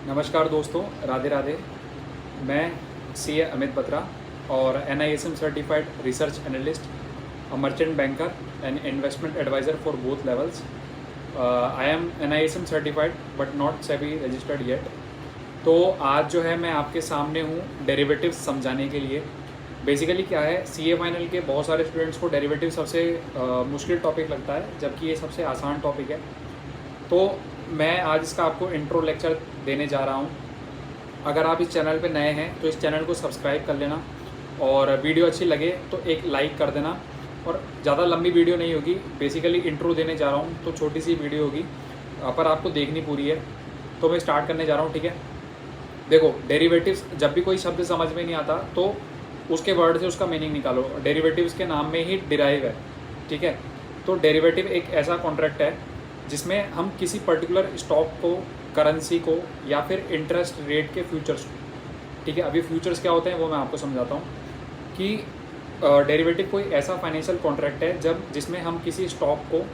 नमस्कार दोस्तों, राधे राधे। मैं सीए अमित बत्रा और NISM certified research analyst, a merchant banker and investment adviser for both levels. I am NISM certified but not SEBI registered yet. तो आज जो है मैं आपके सामने हूँ डेरिवेटिव्स समझाने के लिए। बेसिकली क्या है, सीए फाइनल के बहुत सारे स्टूडेंट्स को डेरिवेटिव सबसे मुश्किल टॉपिक लगता है, जबकि ये सबसे आसान टॉपिक है। तो मैं आज इसका आपको इंट्रो लेक्चर देने जा रहा हूँ। अगर आप इस चैनल पे नए हैं तो इस चैनल को सब्सक्राइब कर लेना, और वीडियो अच्छी लगे तो एक लाइक कर देना। और ज़्यादा लंबी वीडियो नहीं होगी, बेसिकली इंट्रो देने जा रहा हूँ तो छोटी सी वीडियो होगी, पर आपको देखनी पूरी है। तो मैं स्टार्ट करने जा रहा हूँ, ठीक है। देखो, डेरिवेटिव्स, जब भी कोई शब्द समझ में नहीं आता तो उसके वर्ड से उसका मीनिंग निकालो। डेरिवेटिव्स के नाम में ही डिराइव है, ठीक है। तो डेरिवेटिव एक ऐसा कॉन्ट्रैक्ट है जिसमें हम किसी पर्टिकुलर स्टॉक को, करेंसी को, या फिर इंटरेस्ट रेट के फ्यूचर्स को, ठीक है। अभी फ्यूचर्स क्या होते हैं वो मैं आपको समझाता हूँ कि डेरिवेटिव कोई ऐसा फाइनेंशियल कॉन्ट्रैक्ट है जिसमें हम किसी स्टॉक को,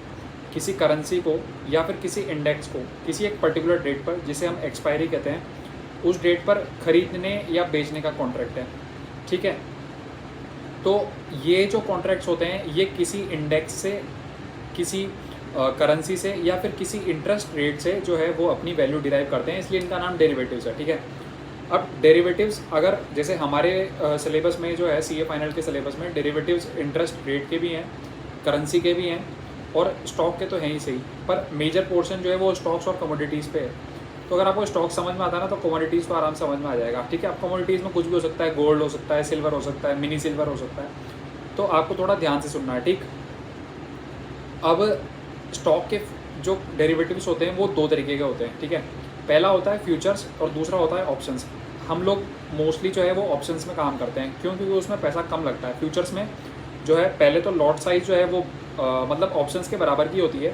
किसी करेंसी को, या फिर किसी इंडेक्स को किसी एक पर्टिकुलर डेट पर, जिसे हम एक्सपायरी कहते हैं, उस डेट पर खरीदने या बेचने का कॉन्ट्रैक्ट है, ठीक है। तो ये जो कॉन्ट्रैक्ट्स होते हैं ये किसी इंडेक्स से, किसी करेंसी से, या फिर किसी इंटरेस्ट रेट से जो है वो अपनी वैल्यू डिराइव करते हैं, इसलिए इनका नाम डेरिवेटिव्स है, ठीक है। अब डेरिवेटिव्स, अगर जैसे हमारे सिलेबस में जो है, सीए फाइनल के सिलेबस में डेरिवेटिव्स इंटरेस्ट रेट के भी हैं, करेंसी के भी हैं, और स्टॉक के तो हैं ही सही, पर मेजर पोर्शन जो है वो स्टॉक्स और कमोडिटीज़ पे है। तो अगर आपको स्टॉक समझ में आता है ना तो कमोडिटीज़ तो आराम से समझ में आ जाएगा, ठीक है। अब कमोडिटीज़ में कुछ भी हो सकता है, गोल्ड हो सकता है, सिल्वर हो सकता है, मिनी सिल्वर हो सकता है। तो आपको थोड़ा ध्यान से सुनना है, ठीक। अब स्टॉक के जो डेरिवेटिव्स होते हैं वो दो तरीके के होते हैं, ठीक है। पहला होता है फ्यूचर्स और दूसरा होता है ऑप्शंस। हम लोग मोस्टली जो है वो ऑप्शंस में काम करते हैं, क्योंकि उसमें पैसा कम लगता है। फ्यूचर्स में जो है पहले तो लॉट साइज़ जो है वो मतलब ऑप्शंस के बराबर की होती है,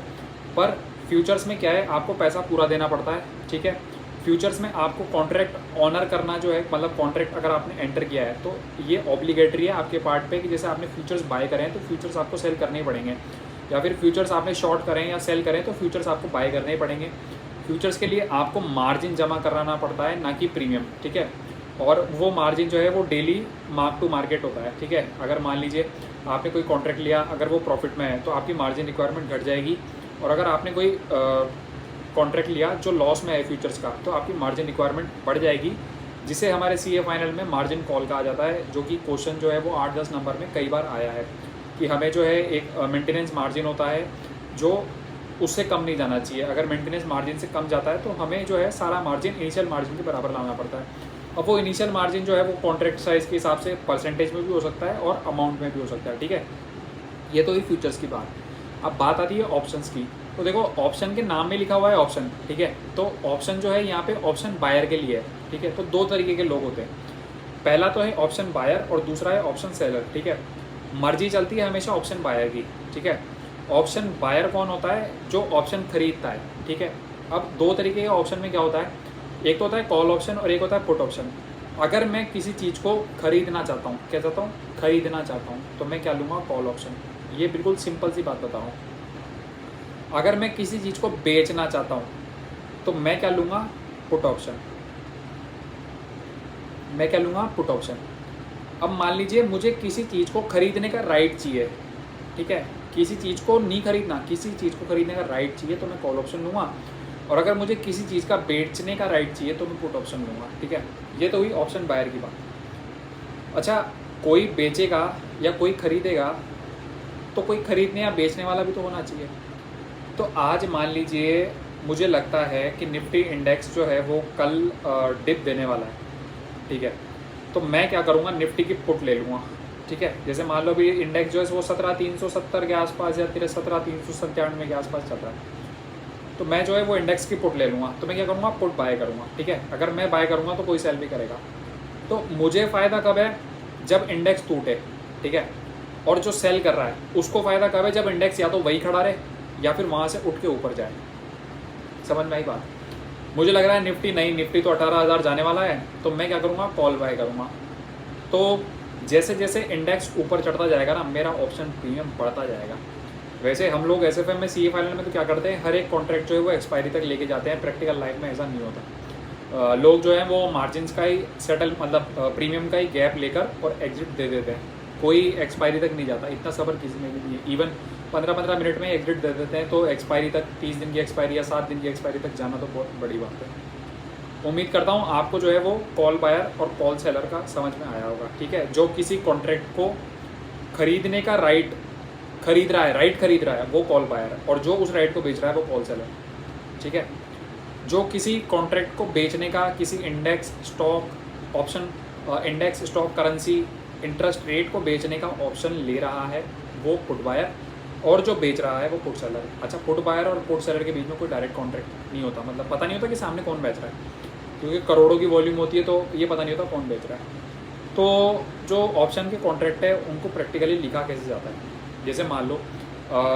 पर फ्यूचर्स में क्या है, आपको पैसा पूरा देना पड़ता है, ठीक है। फ्यूचर्स में आपको कॉन्ट्रैक्ट ऑनर करना जो है, मतलब कॉन्ट्रैक्ट अगर आपने एंटर किया है तो ये ऑब्लिगेटरी है आपके पार्ट पे, कि जैसे आपने फ्यूचर्स बाय करें हैं तो फ्यूचर्स आपको सेल करने ही पड़ेंगे, या फिर फ्यूचर्स आपने शॉर्ट करें या सेल करें तो फ्यूचर्स आपको बाय करने ही पड़ेंगे। फ्यूचर्स के लिए आपको मार्जिन जमा कराना पड़ता है, ना कि प्रीमियम, ठीक है। और वो मार्जिन जो है वो डेली मार्क टू मार्केट होता है, ठीक है। अगर मान लीजिए आपने कोई कॉन्ट्रैक्ट लिया, अगर वो प्रॉफिट में है तो आपकी मार्जिन रिक्वायरमेंट घट जाएगी, और अगर आपने कोई कॉन्ट्रैक्ट लिया जो लॉस में है फ्यूचर्स का, तो आपकी मार्जिन रिक्वायरमेंट बढ़ जाएगी, जिसे हमारे सीए फाइनल में मार्जिन कॉल कहा जाता है, जो कि क्वेश्चन जो है वो 8-10 नंबर में कई बार आया है, कि हमें जो है एक मेंटेनेंस मार्जिन होता है जो उससे कम नहीं जाना चाहिए। अगर मेंटेनेंस मार्जिन से कम जाता है तो हमें जो है सारा मार्जिन इनिशियल मार्जिन के बराबर लाना पड़ता है। अब वो इनिशियल मार्जिन जो है वो कॉन्ट्रैक्ट साइज़ के हिसाब से परसेंटेज में भी हो सकता है और अमाउंट में भी हो सकता है, ठीक है। ये तो ही फ्यूचर्स की बात। अब बात आती है ऑप्शंस की। तो देखो, ऑप्शन के नाम में लिखा हुआ है ऑप्शन, ठीक है। तो ऑप्शन जो है यहाँ पे ऑप्शन बायर के लिए है, ठीक है। तो दो तरीके के लोग होते हैं, पहला तो है ऑप्शन बायर और दूसरा है ऑप्शन सेलर, ठीक है। मर्जी चलती है हमेशा ऑप्शन बायर की, ठीक है। ऑप्शन बायर कौन होता है? जो ऑप्शन खरीदता है, ठीक है। अब दो तरीके के ऑप्शन में क्या होता है, एक तो होता है कॉल ऑप्शन और एक होता है पुट ऑप्शन। अगर मैं किसी चीज़ को खरीदना चाहता हूँ, क्या चाहता हूँ? खरीदना चाहता हूँ, तो मैं क्या लूँगा? Call option. ये बिल्कुल सिंपल सी बात बता रहा हूँ। अगर मैं किसी चीज़ को बेचना चाहता हूँ तो मैं क्या लूँगा? Put option. मैं क्या लूँगा? Put option. अब मान लीजिए मुझे किसी चीज़ को खरीदने का राइट चाहिए, ठीक है। किसी चीज़ को नहीं खरीदना, किसी चीज़ को खरीदने का राइट चाहिए तो मैं कॉल ऑप्शन लूँगा, और अगर मुझे किसी चीज़ का बेचने का राइट चाहिए तो मैं पुट ऑप्शन लूँगा, ठीक है। ये तो हुई ऑप्शन बायर की बात। अच्छा, कोई बेचेगा या कोई खरीदेगा तो कोई खरीदने या बेचने वाला भी तो होना चाहिए। तो आज मान लीजिए मुझे लगता है कि निफ्टी इंडेक्स जो है वो कल डिप देने वाला है, ठीक है। तो मैं क्या करूँगा? निफ्टी की पुट ले लूँगा, ठीक है। जैसे मान लो भी इंडेक्स जो है वो 17,370 के आसपास या 17,397 के आसपास चल रहा है, तो मैं जो है वो इंडेक्स की पुट ले लूँगा। तो मैं क्या करूँगा? पुट बाय करूँगा, ठीक है। अगर मैं बाय करूँगा तो कोई सेल भी करेगा। तो मुझे फ़ायदा कब है? जब इंडेक्स टूटे, ठीक है। और जो सेल कर रहा है उसको फ़ायदा कब है? जब इंडेक्स या तो वही खड़ा रहे या फिर वहाँ से उठ के ऊपर जाए। समझ में आई बात? मुझे लग रहा है निफ्टी नहीं, निफ्टी तो 18,000 जाने वाला है, तो मैं क्या करूँगा? कॉल बाय करूँगा। तो जैसे जैसे इंडेक्स ऊपर चढ़ता जाएगा ना, मेरा ऑप्शन प्रीमियम बढ़ता जाएगा। वैसे हम लोग एसएफएम में, सीए फाइनल में तो क्या करते हैं, हर एक कॉन्ट्रैक्ट जो है वो एक्सपायरी तक लेके जाते हैं। प्रैक्टिकल लाइफ में ऐसा नहीं होता। लोग जो है वो मार्जिन्स का ही सेटल मतलब प्रीमियम का ही गैप लेकर और एग्जिट दे देते हैं, कोई एक्सपायरी तक नहीं जाता, इतना सब्र किसी में भी नहीं है। इवन 15-15 मिनट में एग्जिट दे देते हैं, तो एक्सपायरी तक 30 दिन की एक्सपायरी या 7 दिन की एक्सपायरी तक जाना तो बहुत बड़ी बात है। उम्मीद करता हूँ आपको जो है वो कॉल बायर और कॉल सेलर का समझ में आया होगा, ठीक है। जो किसी कॉन्ट्रैक्ट को खरीदने का राइट खरीद रहा है वो कॉल बायर है, और जो उस राइट को बेच रहा है वो कॉल सेलर, ठीक है। जो किसी कॉन्ट्रैक्ट को बेचने का किसी index stock option index stock currency interest rate को बेचने का ऑप्शन ले रहा है वो पुट बायर, और जो बेच रहा है वो पुट सेलर। अच्छा, पुट बायर और पुट सेलर के बीच में कोई डायरेक्ट कॉन्ट्रैक्ट नहीं होता, मतलब पता नहीं होता कि सामने कौन बेच रहा है, क्योंकि करोड़ों की वॉल्यूम होती है तो ये पता नहीं होता कौन बेच रहा है। तो जो ऑप्शन के कॉन्ट्रैक्ट है उनको प्रैक्टिकली लिखा कैसे जाता है, जैसे मान लो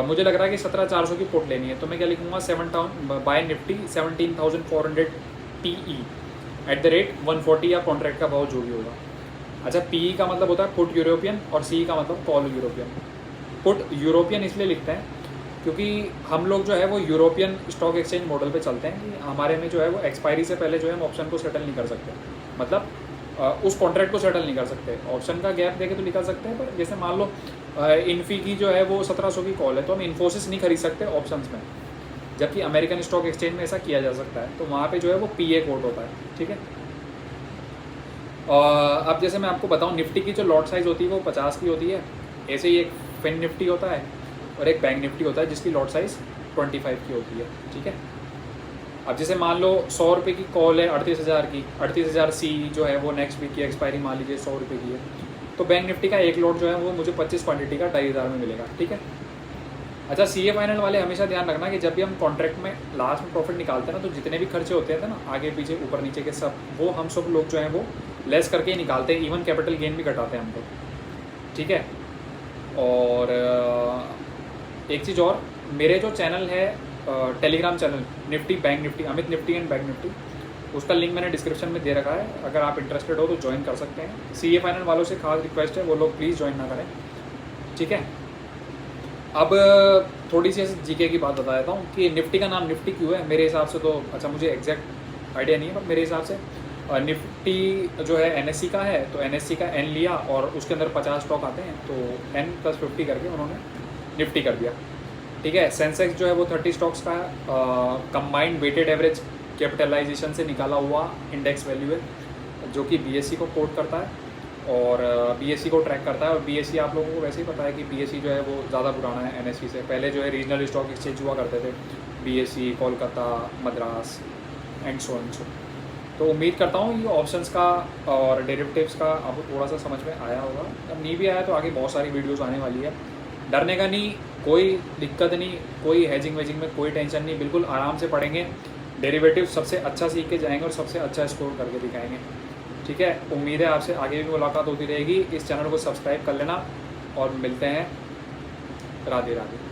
मुझे लग रहा है कि 17,400 की पुट लेनी है, तो मैं क्या लिखूँगा, 7 बाय निफ्टी 17,400 TE @140 या कॉन्ट्रैक्ट का भाव जो भी होगा। अच्छा, PE का मतलब होता है पुट यूरोपियन और CE का मतलब कॉल यूरोपियन। पुट यूरोपियन इसलिए लिखते हैं क्योंकि हम लोग जो है वो यूरोपियन स्टॉक एक्सचेंज मॉडल पे चलते हैं कि हमारे में जो है वो एक्सपायरी से पहले जो है हम ऑप्शन को सेटल नहीं कर सकते, मतलब उस कॉन्ट्रैक्ट को सेटल नहीं कर सकते। ऑप्शन का गैप देके तो निकल सकते हैं, पर जैसे मान लो इन्फी की जो है वो 1700 की कॉल है, तो हम इन्फोसिस नहीं खरीद सकते ऑप्शंस में, जबकि अमेरिकन स्टॉक एक्सचेंज में ऐसा किया जा सकता है, तो वहाँ पे जो है वो PA कोड होता है, ठीक है। अब जैसे मैं आपको बताऊँ, निफ्टी की जो लॉट साइज़ होती है वो 50 की होती है, ऐसे ही एक फिन निफ्टी होता है और एक बैंक निफ्टी होता है जिसकी लॉट साइज़ 25 की होती है, ठीक है। अब जैसे मान लो 100 रुपये की कॉल है 38,000 की, 38,000 C जो है वो नेक्स्ट वीक की एक्सपायरी मान लीजिए 100 रुपये की है, तो बैंक निफ्टी का एक लॉट जो है वो मुझे 25 क्वांटिटी का 2,500 में मिलेगा, ठीक है। अच्छा, CA फाइनल वाले हमेशा ध्यान रखना कि जब भी हम कॉन्ट्रैक्ट में लास्ट में प्रॉफिट निकालते हैं ना, तो जितने भी खर्चे होते हैं ना, आगे पीछे ऊपर नीचे के सब, वो हम सब लोग जो हैं वो लेस करके ही निकालते हैं, इवन कैपिटल गेन भी घटाते हैं हम लोग, ठीक है। और एक चीज़ और, मेरे जो चैनल है Telegram channel Nifty bank Nifty, Amit Nifty and bank Nifty, उसका लिंक मैंने डिस्क्रिप्शन में दे रखा है, अगर आप इंटरेस्टेड हो तो ज्वाइन कर सकते हैं। CA फाइनल वालों से खास रिक्वेस्ट है वो लोग प्लीज़ ज्वाइन ना करें, ठीक है। अब थोड़ी सी GK की बात बता देता हूँ कि निफ्टी का नाम निफ्टी क्यों है। मेरे हिसाब से तो, अच्छा मुझे एग्जैक्ट आइडिया नहीं है, पर मेरे हिसाब से निफ्टी जो है NSE का है, तो NSE का N लिया और उसके अंदर 50 स्टॉक आते हैं, तो N+50 करके उन्होंने निफ्टी कर दिया, ठीक है। सेंसेक्स जो है वो 30 स्टॉक्स का कंबाइंड वेटेड एवरेज कैपिटलाइजेशन से निकाला हुआ इंडेक्स वैल्यू है, जो कि BSE को कोट करता है और BSE को ट्रैक करता है। और BSE आप लोगों को वैसे ही पता है कि BSE जो है वो ज़्यादा पुराना है NSE से। पहले जो है रीजनल स्टॉक एक्सचेंज हुआ करते थे, BSE, Kolkata, Madras and so and so. तो उम्मीद करता हूँ ये ऑप्शंस का और डेरिवेटिव्स का आपको थोड़ा सा समझ में आया होगा। अब नहीं भी आया तो आगे बहुत सारी वीडियोज़ आने वाली है, डरने का नहीं, कोई दिक्कत नहीं, कोई हैजिंग वेजिंग में कोई टेंशन नहीं, बिल्कुल आराम से पढ़ेंगे, डेरिवेटिव सबसे अच्छा सीख के जाएंगे और सबसे अच्छा स्कोर करके दिखाएंगे, ठीक है। उम्मीद है आपसे आगे भी मुलाकात होती रहेगी। इस चैनल को सब्सक्राइब कर लेना और मिलते हैं। राधे राधे।